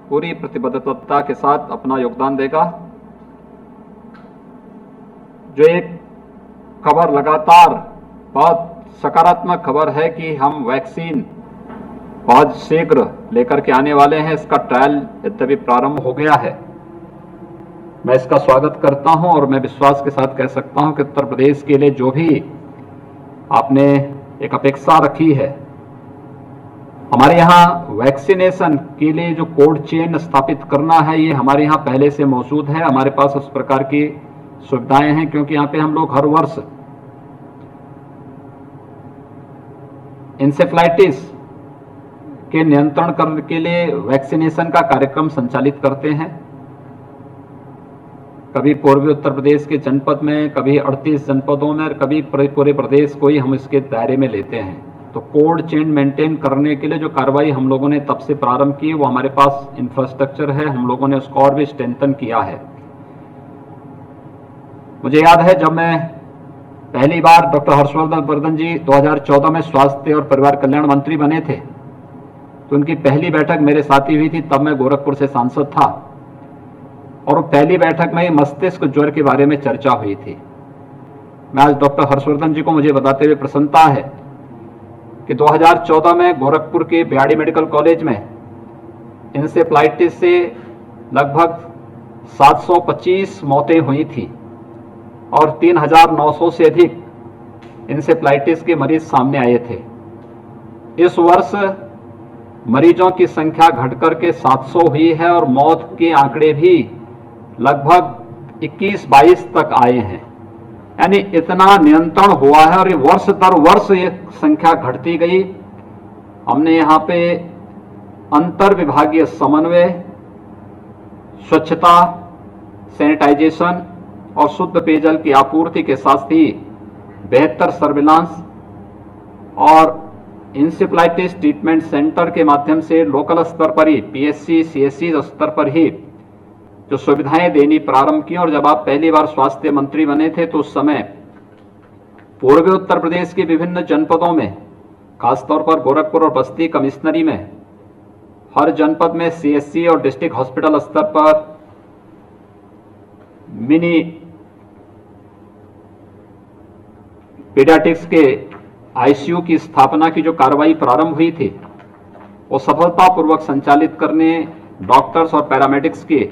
पूरी प्रतिबद्धता के साथ अपना योगदान देगा। जो एक खबर लगातार बहुत सकारात्मक खबर है कि हम वैक्सीन बहुत शीघ्र लेकर के आने वाले हैं। इसका ट्रायल यद्यपि प्रारंभ हो गया है। मैं इसका स्वागत करता हूं और मैं विश्वास के साथ कह सकता हूं कि उत्तर प्रदेश के लिए जो भी आपने एक अपेक्षा रखी है, हमारे यहाँ वैक्सीनेशन के लिए जो कोल्ड चेन स्थापित करना है, ये हमारे यहाँ पहले से मौजूद है। हमारे पास उस प्रकार की सुविधाएं हैं, क्योंकि यहाँ पे हम लोग हर वर्ष इंसेफ्लाइटिस के नियंत्रण करने के लिए वैक्सीनेशन का कार्यक्रम संचालित करते हैं। कभी पूर्वी उत्तर प्रदेश के जनपद में, कभी 38 जनपदों में, और कभी पूरे प्रदेश को ही हम इसके दायरे में लेते हैं। तो कोल्ड चेन मेंटेन करने के लिए जो कार्रवाई हम लोगों ने तब से प्रारंभ की, वो हमारे पास इंफ्रास्ट्रक्चर है, हम लोगों ने उसको और भी स्ट्रेंथन किया है। मुझे याद है जब मैं पहली बार डॉक्टर हर्षवर्धन जी 2014 में स्वास्थ्य और परिवार कल्याण मंत्री बने थे, तो उनकी पहली बैठक मेरे साथ ही हुई थी। तब मैं गोरखपुर से सांसद था और पहली बैठक में मस्तिष्क ज्वर के बारे में चर्चा हुई थी। मैं आज डॉक्टर हर्षवर्धन जी को मुझे बताते हुए प्रसन्नता है कि 2014 में गोरखपुर के बीआरडी मेडिकल कॉलेज में इंसेफ्लाइटिस से लगभग 725 मौतें हुई थी और 3,900 से अधिक इंसेफ्लाइटिस के मरीज सामने आए थे। इस वर्ष मरीजों की संख्या घटकर के 700 हुई है और मौत के आंकड़े भी लगभग 21-22 तक आए हैं। यानी इतना नियंत्रण हुआ है और ये वर्ष दर वर्ष ये संख्या घटती गई। हमने यहाँ पे अंतर विभागीय समन्वय, स्वच्छता, सैनिटाइजेशन और शुद्ध पेयजल की आपूर्ति के साथ ही बेहतर सर्विलांस और इंसेफ्लाइटिस ट्रीटमेंट सेंटर के माध्यम से लोकल स्तर पर ही, पीएचसी, सीएचसी स्तर पर ही जो सुविधाएं देनी प्रारंभ की। और जब आप पहली बार स्वास्थ्य मंत्री बने थे तो उस समय पूर्वी उत्तर प्रदेश के विभिन्न जनपदों में, खासतौर पर गोरखपुर और बस्ती कमिश्नरी में, हर जनपद में सीएचसी और डिस्ट्रिक्ट हॉस्पिटल स्तर पर मिनी पीडियाट्रिक्स के आईसीयू की स्थापना की जो कार्रवाई प्रारंभ हुई थी, वो सफलतापूर्वक संचालित करने डॉक्टर्स और पैरामेडिक्स के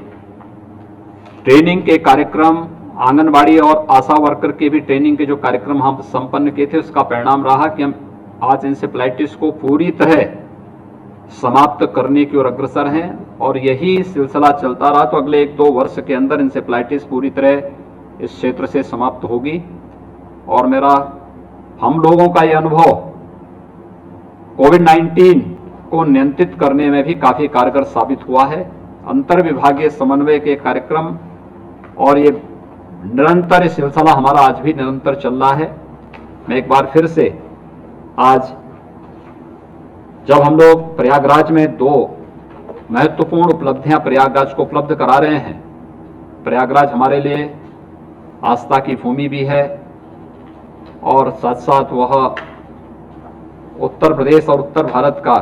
ट्रेनिंग के कार्यक्रम, आंगनबाड़ी और आशा वर्कर के भी ट्रेनिंग के जो कार्यक्रम हम संपन्न किए थे, उसका परिणाम रहा कि हम आज इंसेफ्लाइटिस को पूरी तरह समाप्त करने की ओर अग्रसर हैं। और यही सिलसिला चलता रहा तो अगले 1-2 वर्ष के अंदर इंसेफ्लाइटिस पूरी तरह इस क्षेत्र से समाप्त होगी। और हम लोगों का यह अनुभव कोविड-19 को नियंत्रित करने में भी काफी कारगर साबित हुआ है। अंतर विभागीय समन्वय के कार्यक्रम और ये निरंतर सिलसिला हमारा आज भी निरंतर चल रहा है। मैं एक बार फिर से आज जब हम लोग प्रयागराज में 2 महत्वपूर्ण उपलब्धियां प्रयागराज को उपलब्ध करा रहे हैं। प्रयागराज हमारे लिए आस्था की भूमि भी है और साथ साथ वह उत्तर प्रदेश और उत्तर भारत का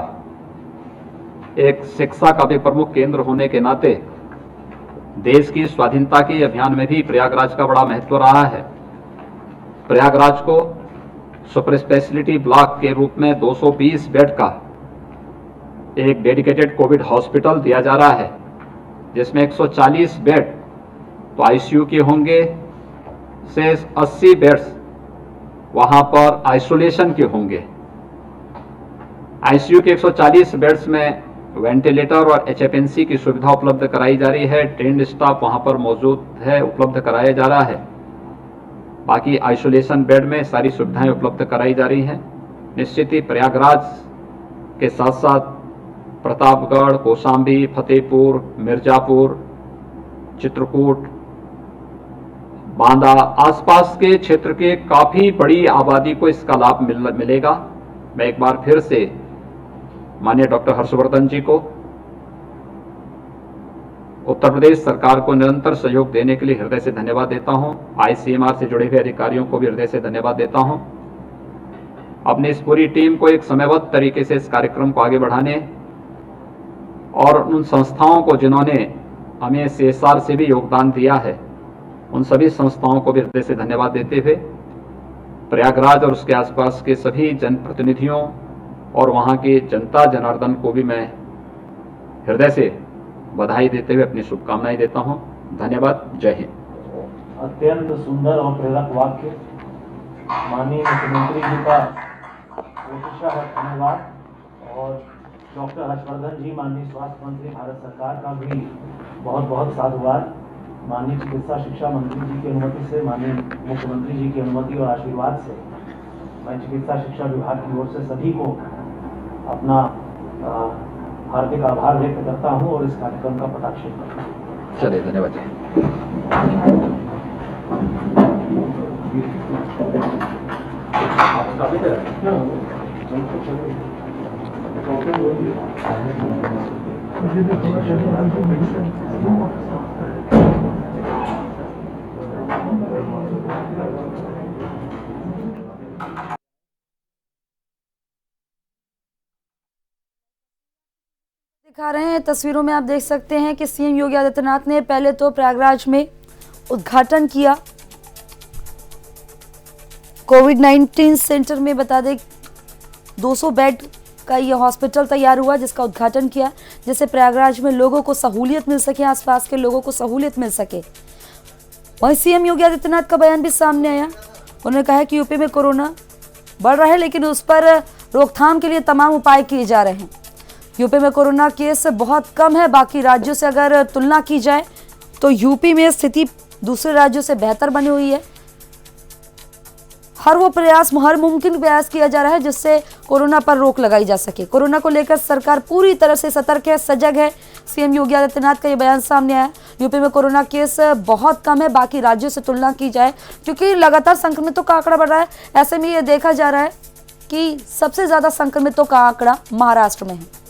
एक शिक्षा का भी प्रमुख केंद्र होने के नाते देश की स्वाधीनता के अभियान में भी प्रयागराज का बड़ा महत्व रहा है। प्रयागराज को सुपर स्पेशलिटी ब्लॉक के रूप में 220 बेड का एक डेडिकेटेड कोविड हॉस्पिटल दिया जा रहा है, जिसमें 140 बेड तो आईसीयू के होंगे, से 80 बेड्स वहां पर आइसोलेशन के होंगे। आईसीयू के 140 बेड्स में वेंटिलेटर और एचएफएनसी की सुविधा उपलब्ध कराई जा रही है। ट्रेन्ड स्टाफ वहां पर मौजूद है, उपलब्ध कराया जा रहा है। बाकी आइसोलेशन बेड में सारी सुविधाएं उपलब्ध कराई जा रही हैं। निश्चित ही प्रयागराज के साथ साथ प्रतापगढ़, कौशाम्बी, फतेहपुर, मिर्जापुर, चित्रकूट, बांदा आसपास के क्षेत्र के काफी बड़ी आबादी को इसका लाभ मिलेगा। मैं एक बार फिर से माननीय डॉक्टर हर्षवर्धन जी को, उत्तर प्रदेश सरकार को निरंतर सहयोग देने के लिए हृदय से धन्यवाद देता हूं। आईसीएमआर से जुड़े हुए अधिकारियों को भी हृदय से धन्यवाद देता हूं। अपनी इस पूरी टीम को एक समयबद्ध तरीके से इस कार्यक्रम को आगे बढ़ाने और उन संस्थाओं को जिन्होंने हमें CSR से भी योगदान दिया है, उन सभी संस्थाओं को भी हृदय से धन्यवाद देते हुए प्रयागराज और उसके आसपास के सभी जनप्रतिनिधियों और वहाँ के जनता जनार्दन को भी मैं हृदय से बधाई देते हुए अपनी शुभकामनाएं देता हूँ। धन्यवाद। जय हिंद। अत्यंत सुंदर और प्रेरक वाक्य। माननीय मुख्यमंत्री जी का कोशिशा है धन्यवाद और डॉक्टर हर्षवर्धन जी माननीय स्वास्थ्य मंत्री भारत सरकार का भी बहुत बहुत साधुवाद। माननीय चिकित्सा शिक्षा मंत्री जी की अनुमति से, माननीय मुख्यमंत्री जी की अनुमति और आशीर्वाद से मैं चिकित्सा शिक्षा विभाग की ओर से सभी को अपना हार्दिक आभार व्यक्त करता हूं और इस कार्यक्रम का पटाक्षेप करता हूं। चलिए, धन्यवाद। दिखा रहे हैं तस्वीरों में आप देख सकते हैं कि सीएम योगी आदित्यनाथ ने पहले तो प्रयागराज में उद्घाटन किया कोविड-19 सेंटर में। बता दें 200 बेड का यह हॉस्पिटल तैयार हुआ जिसका उद्घाटन किया, जिससे प्रयागराज में लोगों को सहूलियत मिल सके, आसपास के लोगों को सहूलियत मिल सके। वहीं सीएम योगी आदित्यनाथ का बयान भी सामने आया। उन्होंने कहा कि यूपी में कोरोना बढ़ रहा है लेकिन उस पर रोकथाम के लिए तमाम उपाय किए जा रहे हैं। यूपी में कोरोना केस बहुत कम है, बाकी राज्यों से अगर तुलना की जाए तो यूपी में स्थिति दूसरे राज्यों से बेहतर बनी हुई है। हर मुमकिन प्रयास किया जा रहा है जिससे कोरोना पर रोक लगाई जा सके। कोरोना को लेकर सरकार पूरी तरह से सतर्क है, सजग है। सीएम योगी आदित्यनाथ का ये बयान सामने आया। यूपी में कोरोना केस बहुत कम है, बाकी राज्यों से तुलना की जाए क्योंकि लगातार संक्रमितों का आंकड़ा बढ़ रहा है। ऐसे में ये देखा जा रहा है कि सबसे ज्यादा संक्रमितों का आंकड़ा महाराष्ट्र में है।